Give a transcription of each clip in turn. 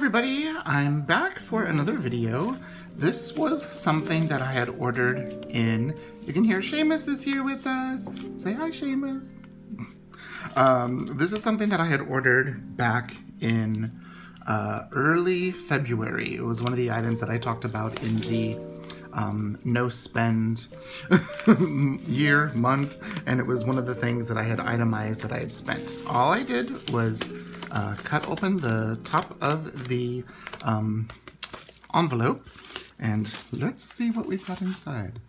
everybody, I'm back for another video. This was something that I had ordered in, you can hear Seamus is here with us. Say hi, Seamus. This is something that I had ordered back in early February. It was one of the items that I talked about in the no spend year, month, and it was one of the things that I had itemized that I had spent. All I did was cut open the top of the envelope, and let's see what we've got inside.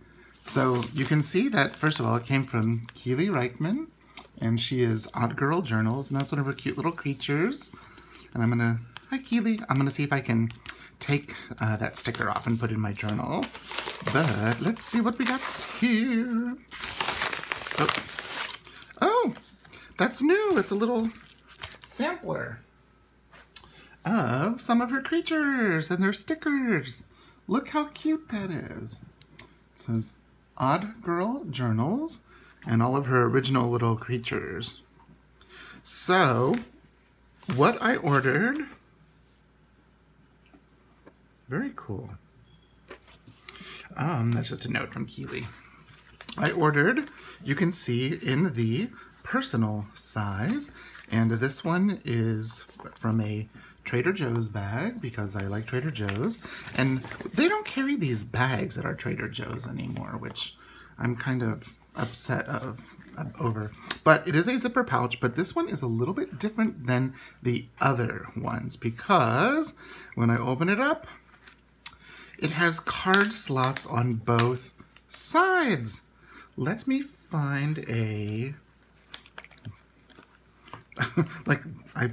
So you can see that, first of all, it came from Keely Reichman, and she is Odd Girl Journals, and that's one of her cute little creatures. And I'm gonna, hi Keely, I'm gonna see if I can take that sticker off and put it in my journal. But let's see what we got here. Oh, that's new. It's a little sampler of some of her creatures and their stickers. Look how cute that is. It says Odd Girl Journals and all of her original little creatures. So what I ordered, very cool. That's just a note from Keely. I ordered, you can see in the personal size, and this one is from a Trader Joe's bag because I like Trader Joe's, and they don't carry these bags at our Trader Joe's anymore, which I'm kind of upset over. But it is a zipper pouch, but this one is a little bit different than the other ones because when I open it up, it has card slots on both sides. Let me find a... like, I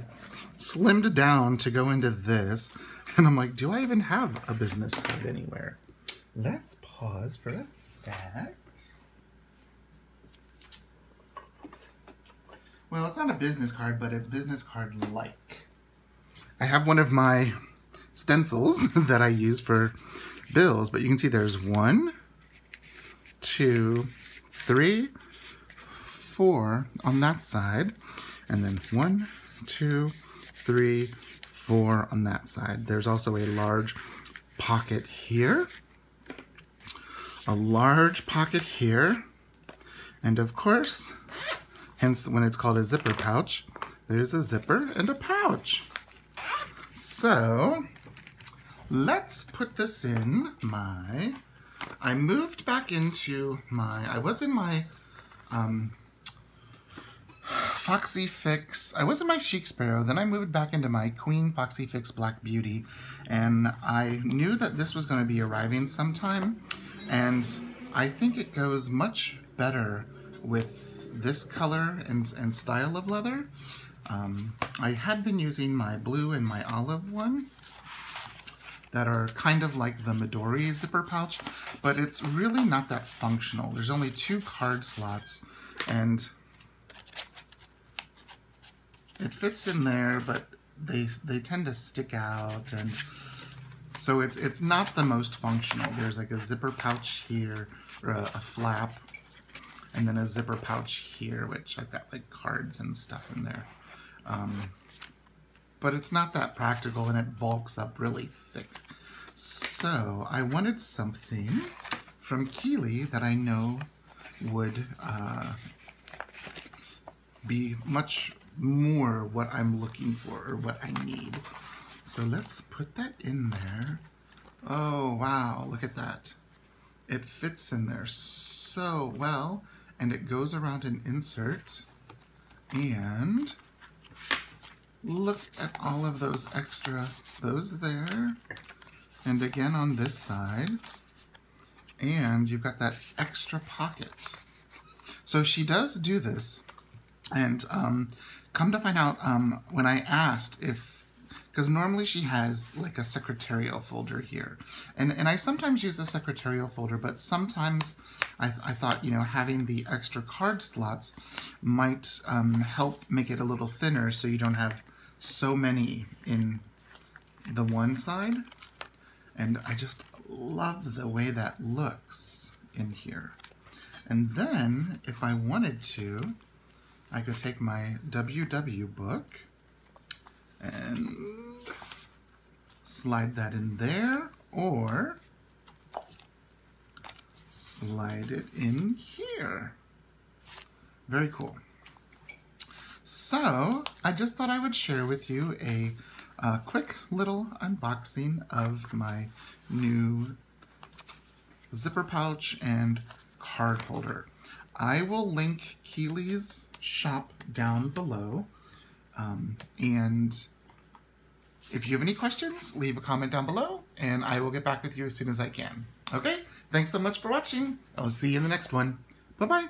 slimmed down to go into this, and I'm like, do I even have a business card anywhere? Let's pause for a sec. Well, it's not a business card, but it's business card-like. I have one of my stencils that I use for bills, but you can see there's 1, 2, 3, 4 on that side, and then 1, 2, 3, 4 on that side. There's also a large pocket here, a large pocket here, and of course, hence when it's called a zipper pouch, there's a zipper and a pouch. So let's put this in my, I moved back into my, I was in my Foxy Fix, I was in my Chic Sparrow, then I moved back into my Queen Foxy Fix Black Beauty, and I knew that this was going to be arriving sometime, and I think it goes much better with this color and style of leather. I had been using my blue and my olive one that are kind of like the Midori zipper pouch, but it's really not that functional. There's only 2 card slots, and it fits in there, but they tend to stick out, and so it's not the most functional. There's like a zipper pouch here, or a flap, and then a zipper pouch here, which I've got like cards and stuff in there. But it's not that practical, and it bulks up really thick. So I wanted something from Keely that I know would be much more what I'm looking for, or what I need. So let's put that in there. Oh wow, look at that. It fits in there so well, and it goes around an insert, and look at all of those extra, those there, and again on this side, and you've got that extra pocket. So she does do this, and come to find out, when I asked if, because normally she has like a secretarial folder here, and I sometimes use the secretarial folder, but sometimes I thought, you know, having the extra card slots might help make it a little thinner so you don't have so many in the one side, and I just love the way that looks in here. And then if I wanted to, I could take my WW book and slide that in there, or slide it in here. Very cool. So I just thought I would share with you a quick little unboxing of my new zipper pouch and card holder. I will link Keely's shop down below, and if you have any questions, leave a comment down below and I will get back with you as soon as I can. Okay, thanks so much for watching. I'll see you in the next one. Bye-bye.